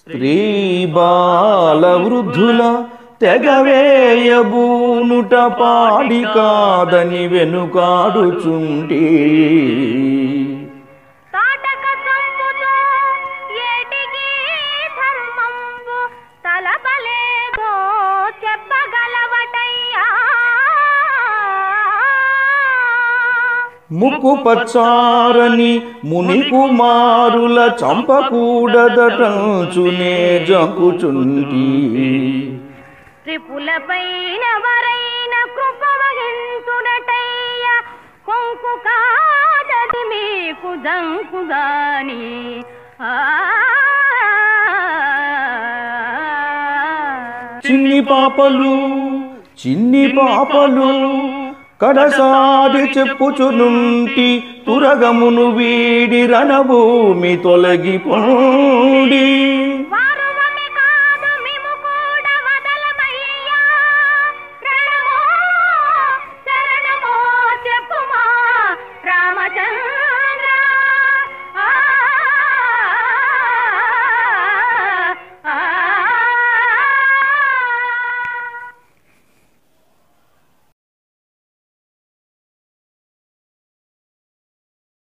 స్త్రీ బాల వృద్ధుల తెగవేయబూనుట పాడి కాదని వెనుకాడుచుంటి ముక్కు పచ్చారని ముని కుమారుల చంపకూడదటంచునే జంకుచుంటి త్రిపులపైన వరైన కృప వహించుడటయ్య కొంకు కాదది మీకు జంకుగాని చిన్ని పాపలు కడసారి చెప్పుచునుంటి తురగమును వీడి రణభూమి తొలగిపోండి.